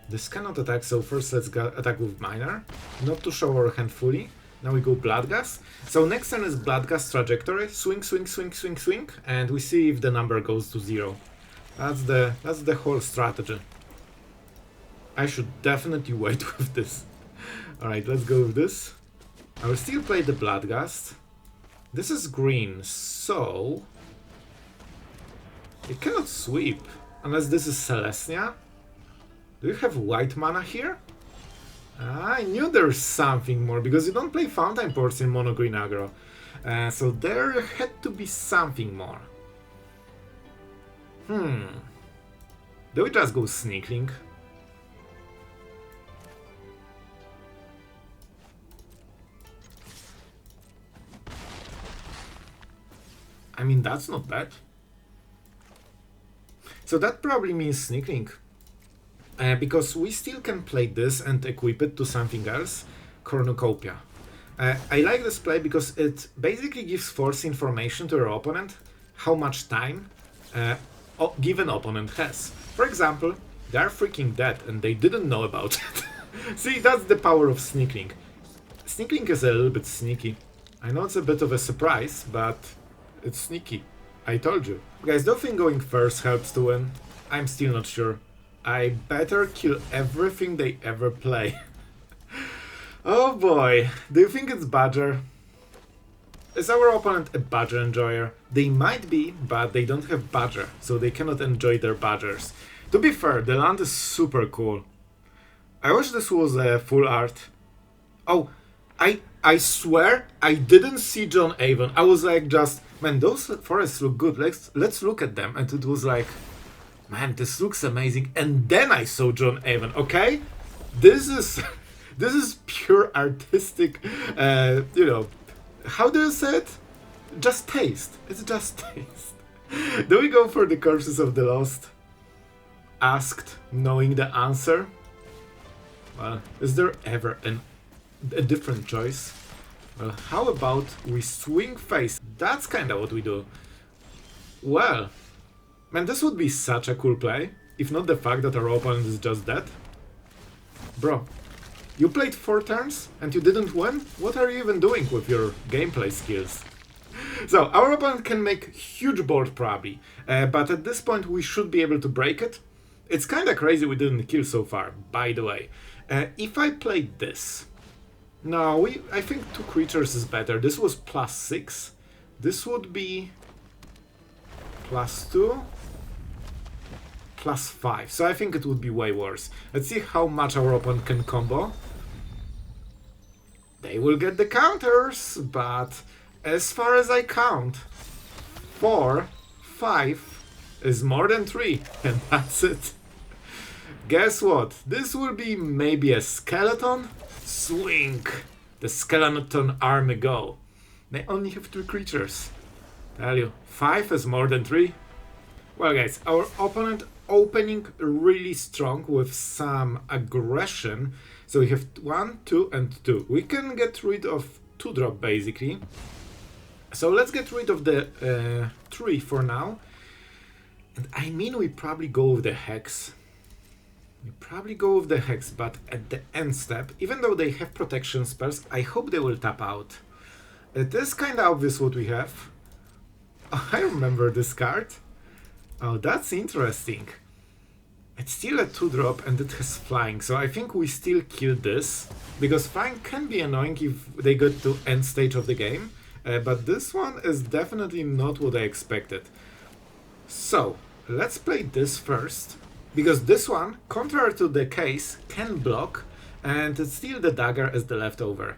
This cannot attack, so first let's attack with Minor. Not to show our hand fully. Now we go Bloodghast. So next turn is Bloodghast trajectory. Swing, swing, swing, swing, swing. And we see if the number goes to 0. That's the whole strategy. I should definitely wait with this. Alright, let's go with this. I will still play the Bloodghast. This is green, so... it cannot sweep. Unless this is Celestia. Do you have white mana here? I knew there's something more, because you don't play Fountain Ports in mono green aggro. So there had to be something more. Do we just go Sneakling? I mean, that's not bad. So that probably means Sneakling. Because we still can play this and equip it to something else. Cornucopia. I like this play because it basically gives force information to your opponent how much time a given opponent has. For example, they're freaking dead and they didn't know about it. See, that's the power of Sneakling. Sneakling is a little bit sneaky. I know it's a bit of a surprise, but it's sneaky. I told you. Guys, do you think going first helps to win? I'm still not sure. I better kill everything they ever play. Oh boy, do you think it's Badger? Is our opponent a Badger enjoyer? They might be, but they don't have Badger, so they cannot enjoy their Badgers. To be fair, the land is super cool. I wish this was full art. Oh, I swear I didn't see John Avon. I was like just, man, those forests look good. Let's look at them. And it was like, man, this looks amazing. And then I saw John Avon. Okay, this is pure artistic. You know, how do you say it? Just taste. It's just taste. Do we go for the Curses of the Lost? Asked, knowing the answer. Well, is there ever a different choice? Well, how about we swing face? That's kinda what we do. Well, man, this would be such a cool play, if not the fact that our opponent is just dead. Bro, you played 4 turns and you didn't win? What are you even doing with your gameplay skills? So, our opponent can make huge board probably, but at this point we should be able to break it. It's kinda crazy we didn't kill so far, by the way. If I played this... No, I think 2 creatures is better. This was +6. This would be +2, +5. So I think it would be way worse. Let's see how much our opponent can combo. They will get the counters, but as far as I count, 4, 5 is more than 3, and that's it. Guess what? This will be maybe a skeleton? Swing! The skeleton army go. They only have 2 creatures. Tell you, 5 is more than 3. Well guys, our opponent opening really strong with some aggression. So we have 1, 2 and 2. We can get rid of 2-drop basically. So let's get rid of the 3 for now. And I mean we probably go with the Hex. We probably go with the Hex, but at the end step, even though they have protection spells, I hope they will tap out. It is kinda obvious what we have. Oh, I remember this card. Oh, that's interesting. It's still a 2-drop and it has flying, so I think we still kill this. Because flying can be annoying if they get to end stage of the game. But this one is definitely not what I expected. So, let's play this first. Because this one, contrary to the case, can block, and it's still the dagger as the leftover.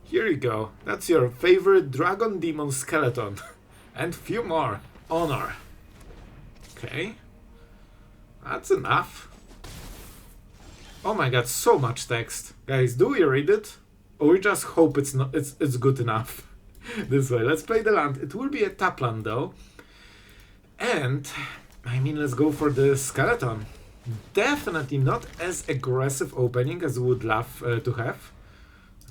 Here you go, that's your favorite dragon demon skeleton. And few more. Honor. Okay. That's enough. Oh my god, so much text. Guys, do we read it? Or we just hope it's good enough? This way, let's play the land. It will be a tap land though. And, I mean, let's go for the skeleton. Definitely not as aggressive opening as we would love to have.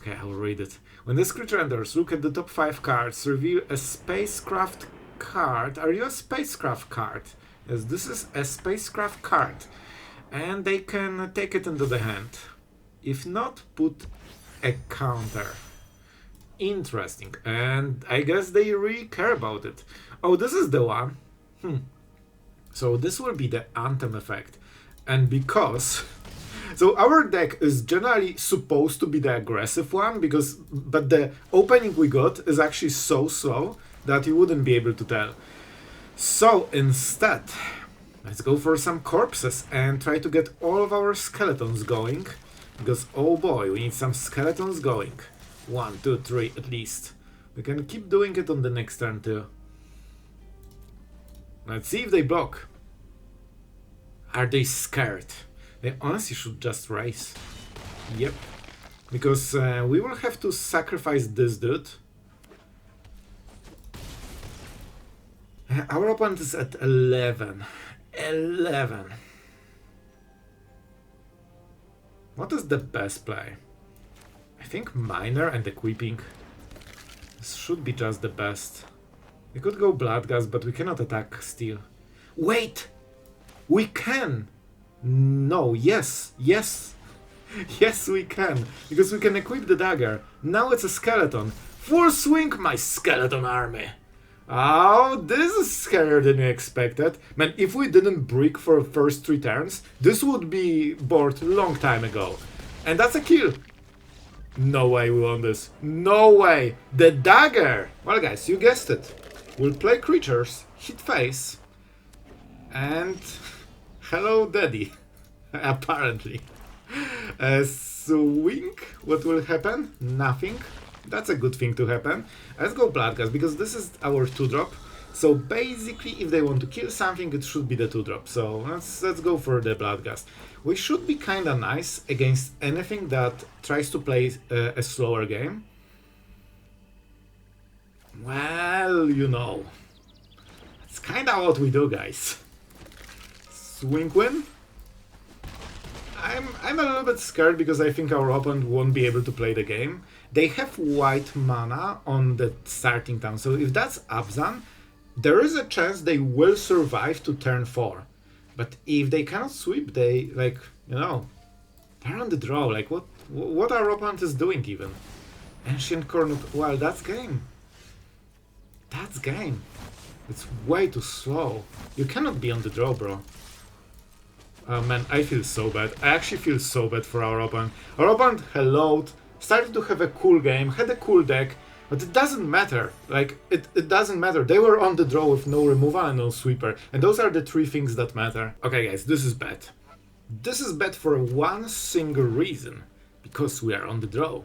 Okay, I will read it. When this creature enters, look at the top 5 cards. Reveal a spacecraft card. Are you a spacecraft card? Yes, this is a spacecraft card. And they can take it into the hand. If not, put a counter. Interesting. And I guess they really care about it. Oh, this is the one. So this will be the Anthem effect. And because... So our deck is generally supposed to be the aggressive one, but the opening we got is actually so slow that you wouldn't be able to tell. So instead, let's go for some corpses and try to get all of our skeletons going. Because, oh boy, we need some skeletons going. 1, 2, 3 at least. We can keep doing it on the next turn too. Let's see if they block. Are they scared? They honestly should just raise. Yep. Because we will have to sacrifice this dude. Our opponent is at 11. 11. What is the best play? I think Miner and Equipping. This should be just the best. We could go Bloodghast, but we cannot attack still. Wait! We can! No, yes, yes. Yes, we can. Because we can equip the dagger. Now it's a skeleton. Full swing, my skeleton army. Oh, this is scarier than we expected. Man, if we didn't brick for the first 3 turns, this would be board long time ago. And that's a kill. No way we won this. No way. The dagger. Well, guys, you guessed it. We'll play creatures, hit face, and hello, daddy. Apparently. Swing. What will happen? Nothing. That's a good thing to happen. Let's go Bloodghast, because this is our 2-drop. So basically, if they want to kill something, it should be the 2-drop. So let's go for the Bloodghast. We should be kinda nice against anything that tries to play a slower game. Well, you know. It's kinda what we do, guys. Swing win. I'm a little bit scared because I think our opponent won't be able to play the game. They have white mana on the starting town, so if that's Abzan, there is a chance they will survive to turn 4. But if they cannot sweep, they, like, you know, they're on the draw. Like, what our opponent is doing even? Ancient Cornucopia. Well, that's game. That's game. It's way too slow. You cannot be on the draw, bro. Oh man, I feel so bad. I actually feel so bad for our opponent. Our opponent helloed, started to have a cool game, had a cool deck, but it doesn't matter. Like, it doesn't matter. They were on the draw with no removal and no sweeper. And those are the 3 things that matter. Okay guys, this is bad. This is bad for one single reason. Because we are on the draw.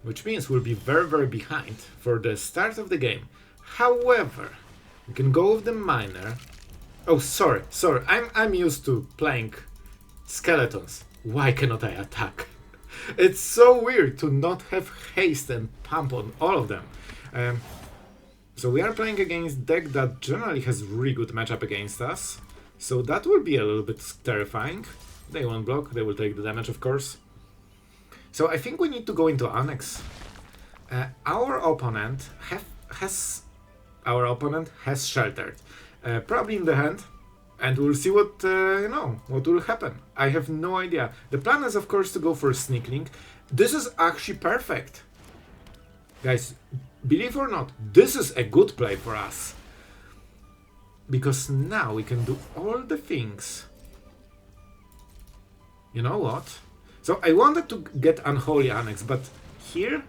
Which means we'll be very, very behind for the start of the game. However, we can go with the Miner. Oh, sorry. I'm used to playing skeletons. Why cannot I attack? It's so weird to not have haste and pump on all of them. So we are playing against deck that generally has really good matchup against us. So that will be a little bit terrifying. They won't block, they will take the damage, of course. So I think we need to go into Annex. Our opponent has sheltered. Probably in the hand, and we'll see what what will happen. I have no idea. The plan is, of course, to go for Sneakling. This is actually perfect. Guys, believe or not, this is a good play for us. Because now we can do all the things. You know what? So I wanted to get Unholy Annex, but here...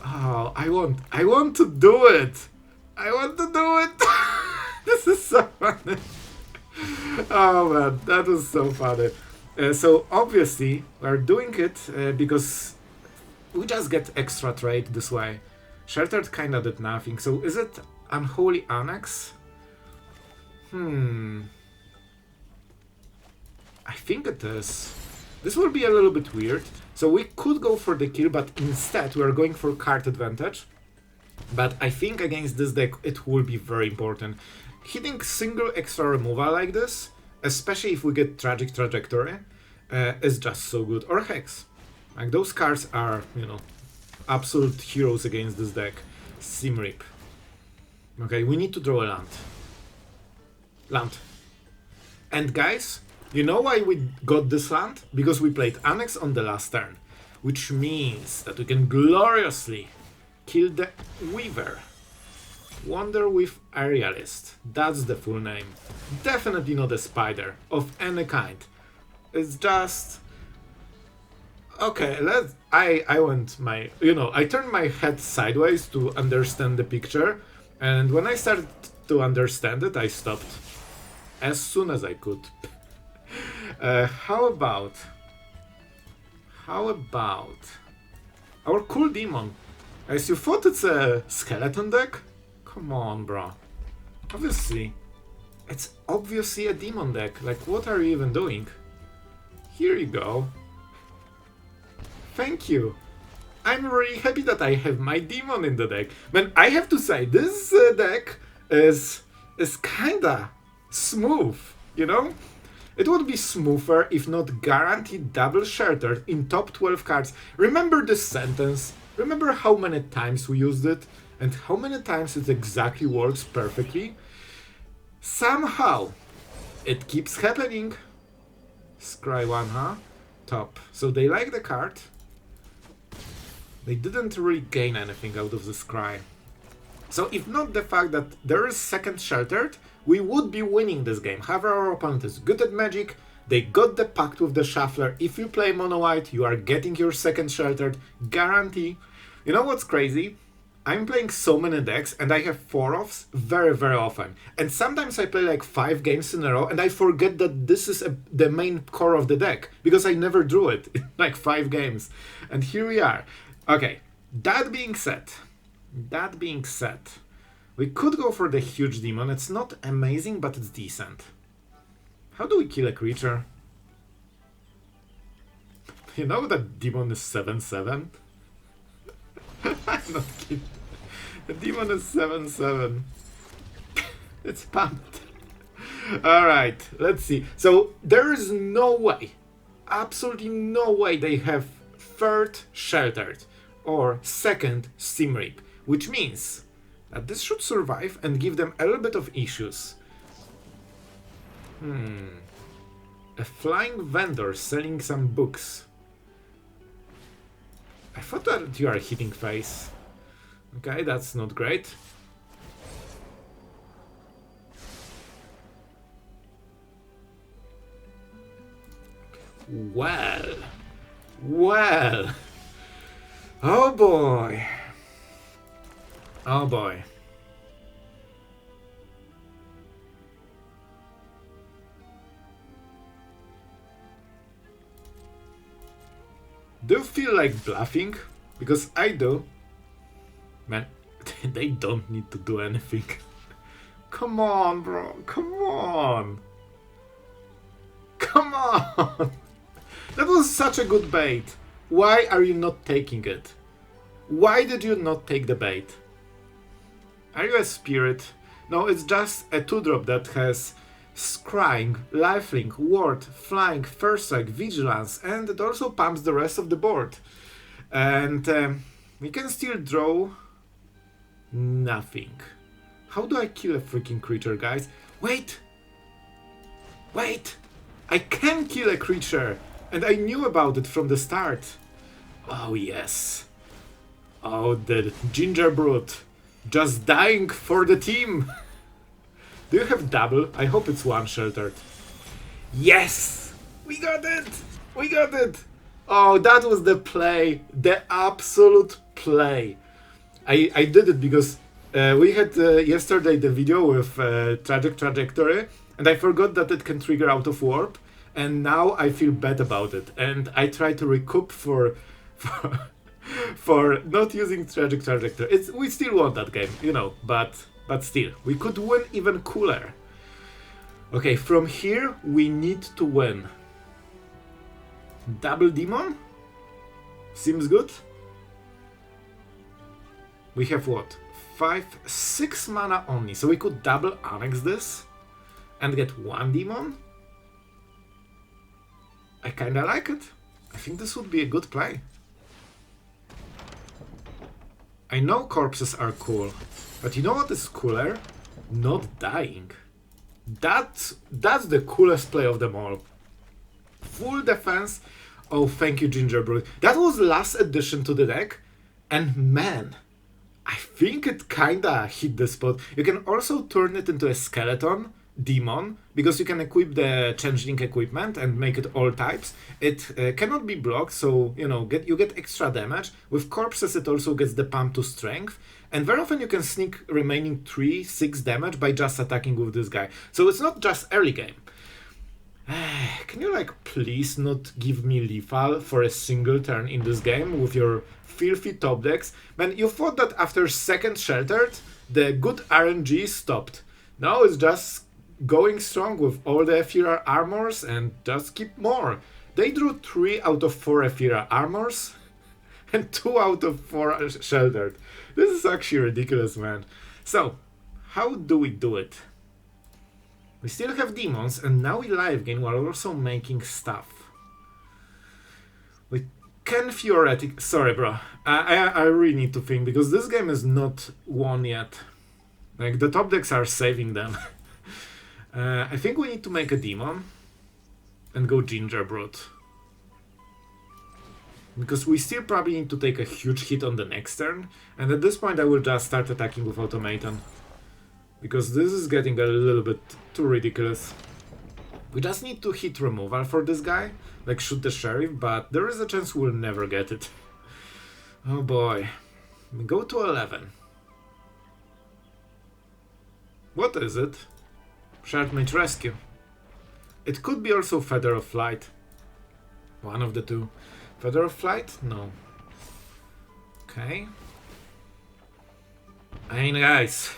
Oh, I want to do it! I want to do it! This is so funny. Oh man, that was so funny. So obviously we're doing it because we just get extra trade this way. Sheltered kinda did nothing. So is it Unholy Annex? I think it is. This will be a little bit weird. So we could go for the kill, but instead we are going for card advantage. But I think against this deck it will be very important. Hitting single extra removal like this, especially if we get Tragic Trajectory, is just so good. Or Hex. Like, those cards are, you know, absolute heroes against this deck. Simrip. Okay, we need to draw a land. And guys, You know why we got this land? Because we played Annex on the last turn, which means that we can gloriously kill the Weaver. Wonder with Aerialist. That's the full name. Definitely not a spider of any kind. It's just... Okay, I went my... You know, I turned my head sideways to understand the picture, and when I started to understand it, I stopped as soon as I could. How about our cool demon? As you thought it's a skeleton deck? Come on, bro. It's obviously a demon deck. Like, what are you even doing? Here you go. Thank you. I'm really happy that I have my demon in the deck. Man, I have to say, this deck is kinda smooth, you know? It would be smoother if not guaranteed double sheltered in top 12 cards. Remember this sentence? Remember how many times we used it? And how many times it exactly works perfectly? Somehow, it keeps happening. Scry 1, huh? Top. So they like the card. They didn't really gain anything out of the scry. So if not the fact that there is second sheltered, we would be winning this game. However, our opponent is good at magic. They got the pact with the shuffler. If you play mono white, you are getting your second sheltered. Guarantee. You know what's crazy? I'm playing so many decks and I have 4-offs very, very often. And sometimes I play like 5 games in a row and I forget that this is the main core of the deck. Because I never drew it in like 5 games. And here we are. Okay, that being said, we could go for the huge demon. It's not amazing, but it's decent. How do we kill a creature? You know that demon is 7/7? I'm not kidding. The demon is 7/7. It's pumped. Alright, let's see. So there is no way, absolutely no way they have third sheltered or second Steam which means that this should survive and give them a little bit of issues. A flying vendor selling some books. I thought that you are hitting face. Okay, that's not great. Well. Oh boy. Oh boy. Do you feel like bluffing? Because I do. Man, they don't need to do anything. Come on, bro. Come on. Come on. That was such a good bait. Why are you not taking it? Why did you not take the bait? Are you a spirit? No, it's just a 2-drop that has Scrying, Lifelink, Ward, Flying, First Strike, Vigilance, and it also pumps the rest of the board. And we can still draw nothing. How do I kill a freaking creature, guys? Wait! I can kill a creature! And I knew about it from the start. Oh yes. Oh, the Gingerbrute. Just dying for the team. Do you have double? I hope it's one sheltered. Yes! We got it! We got it! Oh, that was the play. The absolute play. I did it because we had yesterday the video with Tragic Trajectory, and I forgot that it can trigger out of warp, and now I feel bad about it, and I try to recoup for not using Tragic Trajectory. We still won that game, you know, but still, we could win even cooler. Okay, from here we need to win. Double Demon? Seems good. We have what? 6 mana only, so we could double Annex this and get 1 Demon? I kinda like it. I think this would be a good play. I know corpses are cool, but you know what is cooler? Not dying. That's the coolest play of them all. Full defense. Oh, thank you, Gingerbrute. That was last addition to the deck, and man, I think it kinda hit the spot. You can also turn it into a skeleton demon, because you can equip the changeling equipment and make it all types. It cannot be blocked, so you know you get extra damage. With corpses it also gets the pump to strength, and very often you can sneak remaining 3-6 damage by just attacking with this guy. So it's not just early game. Can you like please not give me lethal for a single turn in this game with your filthy top decks? Man, you thought that after second Sheltered the good RNG stopped. Now it's just going strong with all the Ethereal Armors and just keep more. They drew 3 out of 4 Ethereal Armors and 2 out of 4 Sheltered. This is actually ridiculous, man. So, how do we do it? We still have demons, and now we live game while also making stuff. We can theoretically... Sorry, bro. I really need to think, because this game is not won yet. Like, the top decks are saving them. I think we need to make a demon and go Gingerbrute. Because we still probably need to take a huge hit on the next turn, and at this point I will just start attacking with Automaton. Because this is getting a little bit too ridiculous. We just need to hit removal for this guy, like shoot the sheriff, but there is a chance we'll never get it. Oh boy. We go to 11. What is it? Shardmage Rescue. It could be also Feather of Flight. One of the two. Feather of Flight? No. Okay. I mean, guys,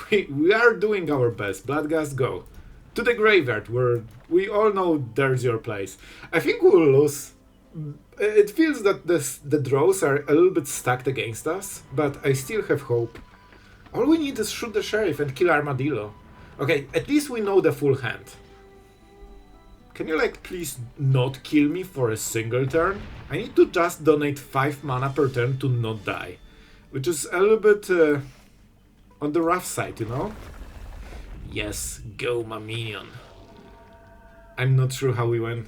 we are doing our best. Bloodghast, go. To the graveyard, where we all know there's your place. I think we'll lose. It feels that the draws are a little bit stacked against us, but I still have hope. All we need is shoot the sheriff and kill Armadillo. Okay, at least we know the full hand. Can you like please not kill me for a single turn? I need to just donate 5 mana per turn to not die. Which is a little bit on the rough side, you know? Yes, go my minion. I'm not sure how we win.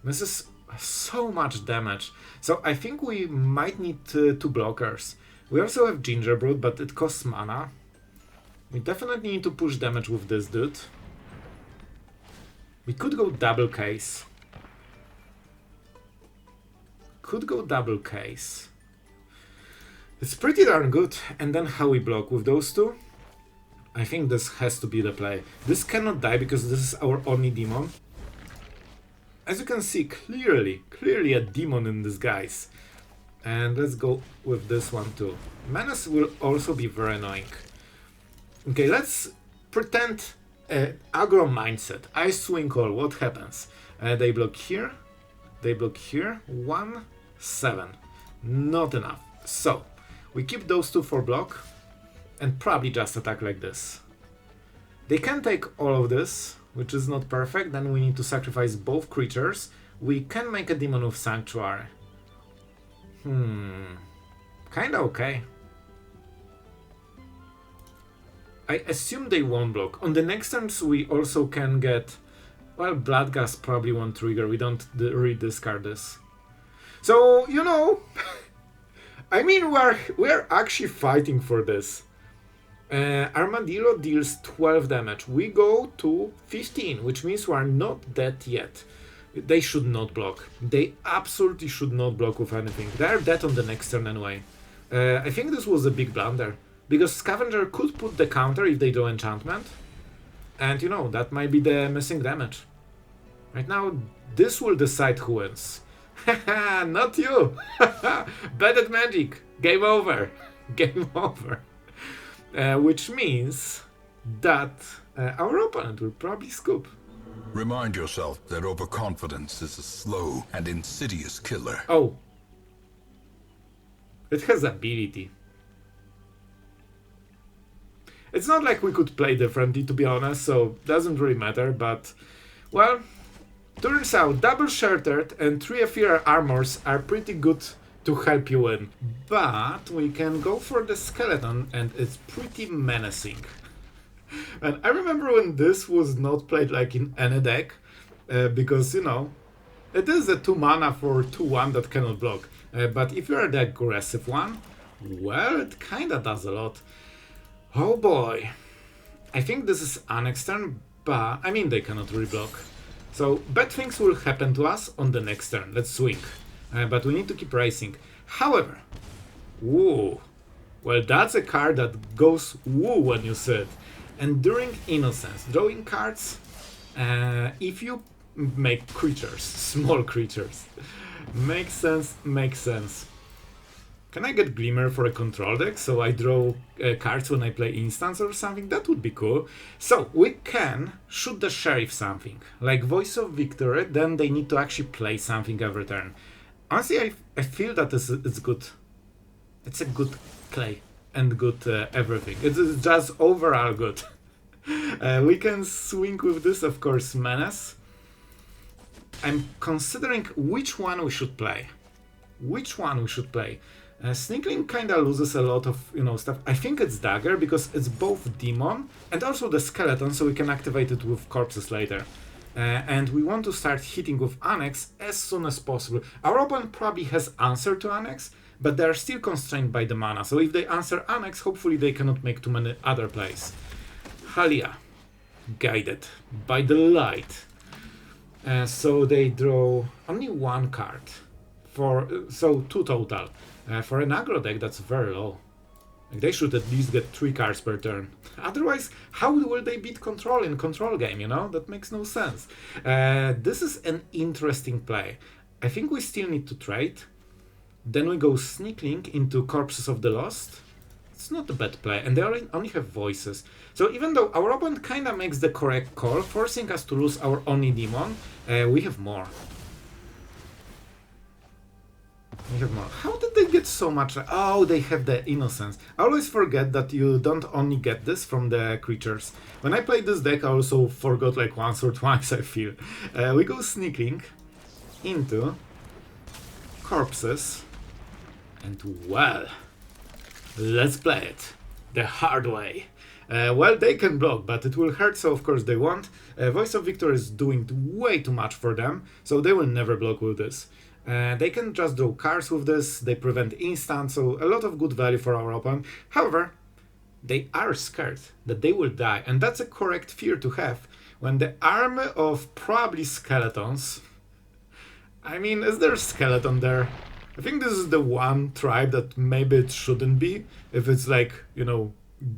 This is so much damage. So I think we might need 2 blockers. We also have Gingerbrute, but it costs mana. We definitely need to push damage with this dude. We could go double case. It's pretty darn good. And then how we block with those two? I think this has to be the play. This cannot die because this is our only demon. As you can see, clearly a demon in disguise. And let's go with this one too. Menace will also be very annoying. Okay, let's pretend aggro mindset. I swing all, what happens? They block here. 1, 7. Not enough. So, we keep those 2 for block. And probably just attack like this. They can take all of this, which is not perfect. Then we need to sacrifice both creatures. We can make a demon with Sanctuary. Kinda okay. I assume they won't block. On the next turns we also can get... Well, Bloodghast probably won't trigger. We don't re-discard this. So, you know... I mean, we're actually fighting for this. Armadillo deals 12 damage. We go to 15, which means we are not dead yet. They should not block. They absolutely should not block with anything. They are dead on the next turn anyway. I think this was a big blunder. Because Scavenger could put the counter if they do enchantment. And you know, that might be the missing damage. Right now, this will decide who wins. Haha, not you! Bad at magic! Game over! Game over! Which means that our opponent will probably scoop. Remind yourself that overconfidence is a slow and insidious killer. Oh. It has ability. It's not like we could play differently, to be honest, so doesn't really matter, but... Well, turns out double Shattered and 3 Ethereal Armors are pretty good to help you win. But we can go for the skeleton, and it's pretty menacing. And I remember when this was not played like in any deck, because, you know, it is a 2 mana for 2/1 that cannot block. But if you're the aggressive one, well, it kinda does a lot. Oh boy. I think this is Annex turn, but I mean they cannot reblock. So bad things will happen to us on the next turn. Let's swing. But we need to keep racing. However, woo. Well, that's a card that goes woo when you see it. Enduring Innocence. Drawing cards. If you make creatures, small creatures. Makes sense, makes sense. Can I get Glimmer for a control deck so I draw cards when I play instants or something? That would be cool. So we can shoot the sheriff something, like Voice of Victory, then they need to actually play something every turn. Honestly, I feel that it's good. It's a good play and good everything. It's just overall good. We can swing with this, of course, Menace. I'm considering which one we should play. Which one we should play. Sneakling kinda loses a lot of, you know, stuff. I think it's Dagger because it's both Demon and also the Skeleton, so we can activate it with corpses later. And we want to start hitting with Annex as soon as possible. Our opponent probably has answer to Annex, but they're still constrained by the mana. So if they answer Annex, hopefully they cannot make too many other plays. Halia. Guided by the light. So they draw only one card. So 2 total. For an aggro deck, that's very low. Like, they should at least get 3 cards per turn. Otherwise, how will they beat control in control game, you know? That makes no sense. This is an interesting play. I think we still need to trade. Then we go Sneakling into Corpses of the Lost. It's not a bad play, and they only have voices. So even though our opponent kinda makes the correct call, forcing us to lose our only demon, we have more. We have more. How did they get so much? Oh, they have the Innocence. I always forget that you don't only get this from the creatures. When I played this deck, I also forgot like once or twice, I feel. We go Sneakling into Corpses, and well, let's play it the hard way. Well, they can block, but it will hurt, so of course they won't. Voice of Victor is doing way too much for them, so they will never block with this. They can just draw cards with this, they prevent instant, so a lot of good value for our opponent. However, they are scared that they will die, and that's a correct fear to have when the army of probably skeletons... I mean, is there a skeleton there? I think this is the one tribe that maybe it shouldn't be, if it's like, you know,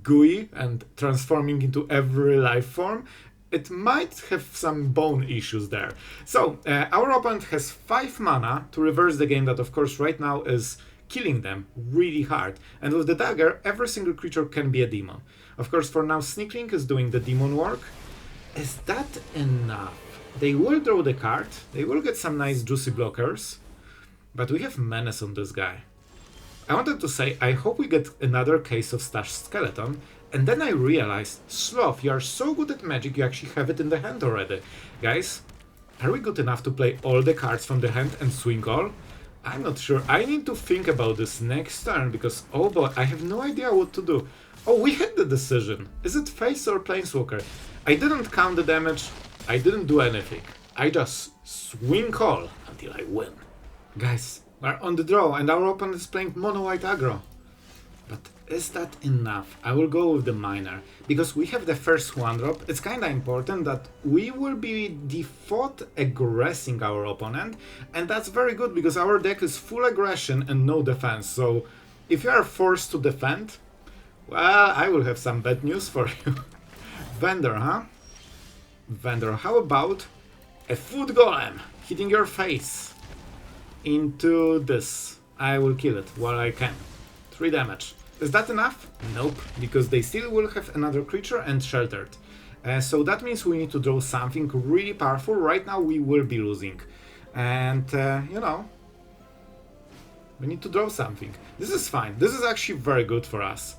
gooey and transforming into every life form. It might have some bone issues there. So, our opponent has 5 mana to reverse the game that, of course, right now is killing them really hard. And with the dagger, every single creature can be a demon. Of course, for now, Sneakling is doing the demon work. Is that enough? They will draw the card, they will get some nice juicy blockers, but we have Menace on this guy. I wanted to say, I hope we get another case of Stashed Skeleton, and then I realized, Sloth, you are so good at magic, you actually have it in the hand already. Guys, are we good enough to play all the cards from the hand and swing all? I'm not sure. I need to think about this next turn, because, oh boy, I have no idea what to do. Oh, we had the decision. Is it Face or Planeswalker? I didn't count the damage, I didn't do anything. I just swing all until I win. Guys, we're on the draw, and our opponent is playing mono-white aggro. But is that enough? I will go with the Miner, because we have the first 1-drop. It's kinda important that we will be default aggressing our opponent, and that's very good because our deck is full aggression and no defense. So if you are forced to defend, well, I will have some bad news for you. Vendor, huh? Vendor, how about a food golem hitting your face into this? I will kill it while I can. 3 damage. Is that enough? Nope, because they still will have another creature and sheltered. So that means we need to draw something really powerful. Right now we will be losing. And, you know, we need to draw something. This is fine. This is actually very good for us.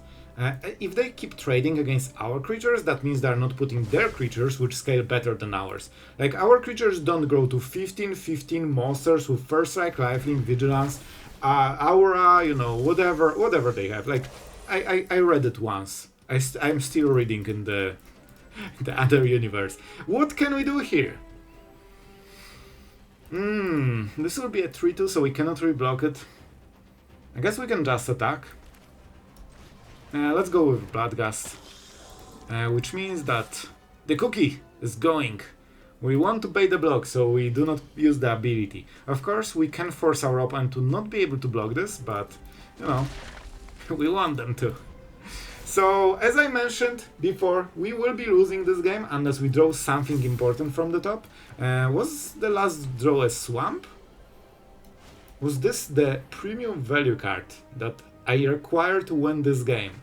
If they keep trading against our creatures, that means they're not putting their creatures, which scale better than ours. Like, our creatures don't grow to 15 monsters with First Strike, Lifelink, Vigilance, Aura, you know, whatever they have. Like, I read it once. I'm still reading in the other universe. What can we do here? This will be a 3-2, so we cannot reblock it. I guess we can just attack. Let's go with Bloodghast. Which means that the cookie is going. We want to bait the block, so we do not use the ability. Of course, we can force our opponent to not be able to block this, but, you know, we want them to. So, as I mentioned before, we will be losing this game unless we draw something important from the top. Was the last draw a swamp? Was this the premium value card that I require to win this game?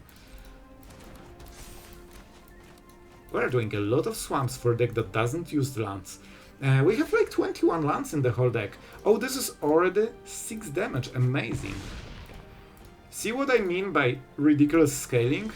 We're doing a lot of swamps for a deck that doesn't use lands. We have like 21 lands in the whole deck. Oh, this is already 6 damage. Amazing. See what I mean by ridiculous scaling?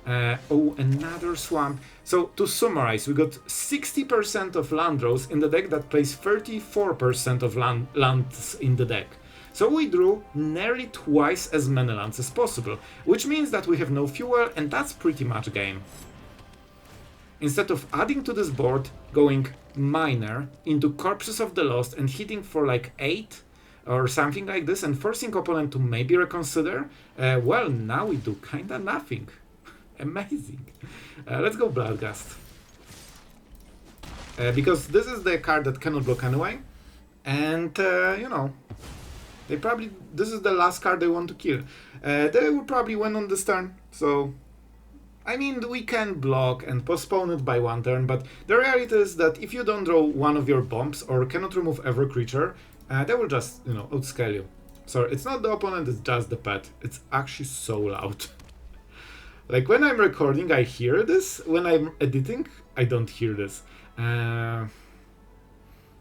Oh, another swamp. So, to summarize, we got 60% of land draws in the deck that plays 34% of lands in the deck. So we drew nearly twice as many lands as possible, which means that we have no fuel, and that's pretty much game. Instead of adding to this board, going Miner into Corpses of the Lost and hitting for like 8 or something like this and forcing opponent to maybe reconsider, well, now we do kinda nothing. Amazing. Let's go Bloodghast. Because this is the card that cannot block anyway, and you know, this is the last card they want to kill. They will probably win on this turn, so I mean, we can block and postpone it by 1 turn, but the reality is that if you don't draw one of your bombs or cannot remove every creature, they will just, you know, outscale you. Sorry, it's not the opponent, it's just the pet. It's actually so loud. Like, when I'm recording, I hear this. When I'm editing, I don't hear this.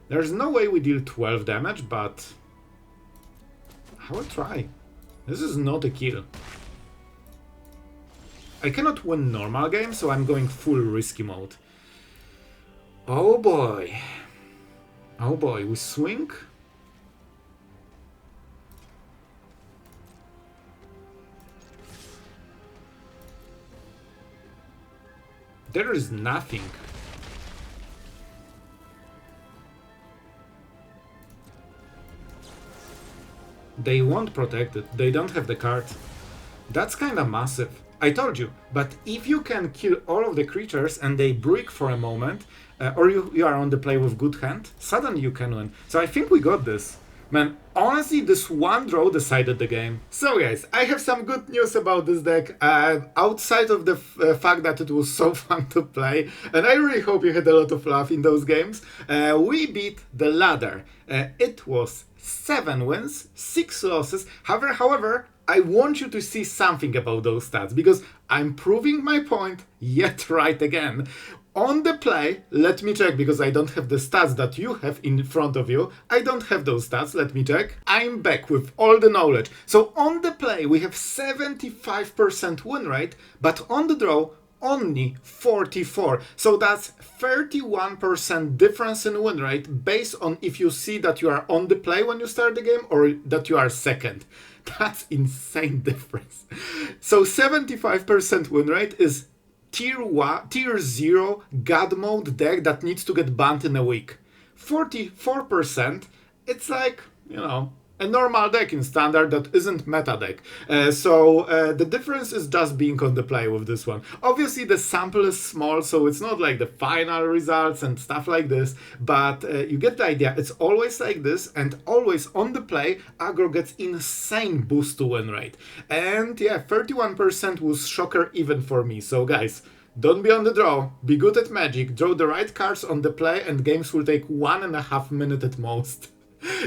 There's no way we deal 12 damage, but I will try. This is not a kill. I cannot win normal game, so I'm going full risky mode. Oh boy. Oh boy, we swing? There is nothing. They won't protect it. They don't have the card. That's kinda massive. I told you, but if you can kill all of the creatures and they break for a moment, or you are on the play with good hand, suddenly you can win. So I think we got this. Man, honestly, this one draw decided the game. So guys, I have some good news about this deck, outside of the fact that it was so fun to play, and I really hope you had a lot of laugh in those games. We beat the ladder. It was 7 wins, 6 losses. However, I want you to see something about those stats, because I'm proving my point yet right again. On the play, let me check, because I don't have the stats that you have in front of you. I don't have those stats, let me check. I'm back with all the knowledge. So on the play, we have 75% win rate, but on the draw, only 44. So that's 31% difference in win rate based on if you see that you are on the play when you start the game or that you are second. That's insane difference. So 75% win rate is tier 0 God mode deck that needs to get banned in a week. 44%, it's like, you know, a normal deck in standard that isn't meta deck. So the difference is just being on the play with this one. Obviously the sample is small, so it's not like the final results and stuff like this, but you get the idea. It's always like this, and always on the play, aggro gets insane boost to win rate. And yeah, 31% was shocker even for me. So guys, don't be on the draw, be good at Magic, draw the right cards on the play, and games will take 1.5 minutes at most.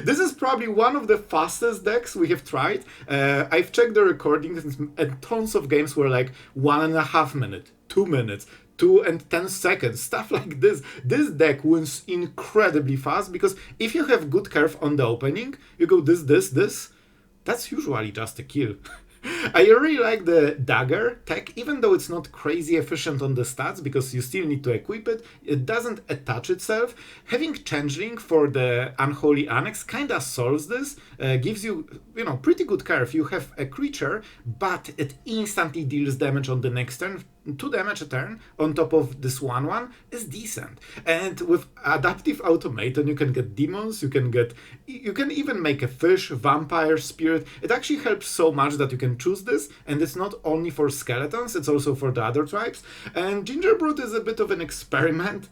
This is probably one of the fastest decks we have tried. I've checked the recordings and tons of games were like 1.5 minutes, 2 minutes, 2 and 10 seconds, stuff like this. This deck wins incredibly fast because if you have good curve on the opening, you go this, that's usually just a kill. I really like the dagger tech, even though it's not crazy efficient on the stats because you still need to equip it. It doesn't attach itself. Having changeling for the Unholy Annex kinda solves this, gives you, you know, pretty good curve. You have a creature, but it instantly deals damage on the next turn, 2 damage a turn on top of this 1/1 is decent. And with Adaptive Automaton, you can get demons, you can even make a fish, vampire, spirit. It actually helps so much that you can choose this, and it's not only for skeletons, it's also for the other tribes. And Gingerbrute is a bit of an experiment.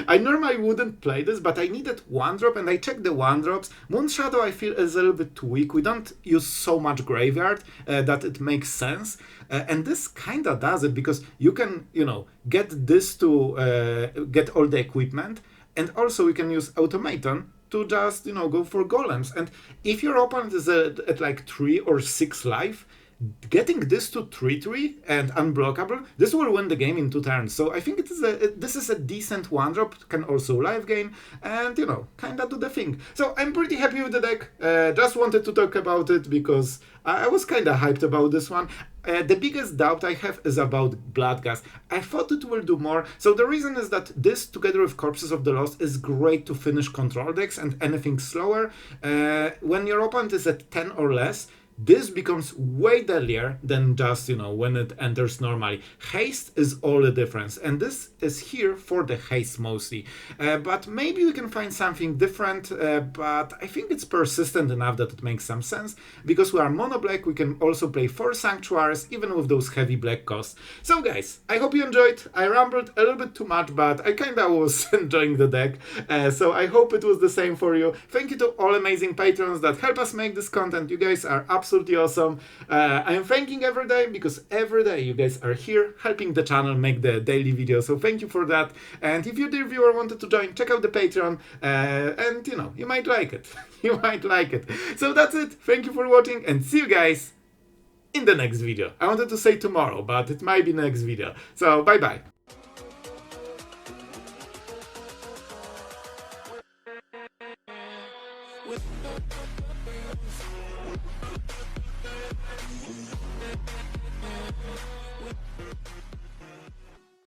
I normally wouldn't play this, but I needed 1-drop, and I checked the 1-drops. Moonshadow I feel is a little bit too weak. We don't use so much graveyard that it makes sense. And this kinda does it, because you can, get this to get all the equipment, and also you can use Automaton to just, go for golems. And if your opponent is at like 3 or 6 life, getting this to 3/3 and unblockable, this will win the game in 2 turns. So I think this is a decent 1-drop, can also live gain, and kinda do the thing. So I'm pretty happy with the deck. Just wanted to talk about it because I was kinda hyped about this one. The biggest doubt I have is about Bloodghast. I thought it will do more. So the reason is that this, together with Corpses of the Lost, is great to finish control decks and anything slower. When your opponent is at 10 or less, this becomes way deadlier than just, when it enters normally. Haste is all the difference, and this is here for the haste mostly. But maybe we can find something different, but I think it's persistent enough that it makes some sense. Because we are mono black, we can also play 4 sanctuaries, even with those heavy black costs. So guys, I hope you enjoyed. I rambled a little bit too much, but I kinda was enjoying the deck. So I hope it was the same for you. Thank you to all amazing patrons that help us make this content. You guys are absolutely awesome. I am thanking every day, because every day you guys are here helping the channel make the daily videos, so thank you for that. And if you, dear viewer, wanted to join, check out the Patreon, and you might like it. You might like it. So that's it. Thank you for watching, and see you guys in the next video. I wanted to say tomorrow, but it might be next video. So bye bye.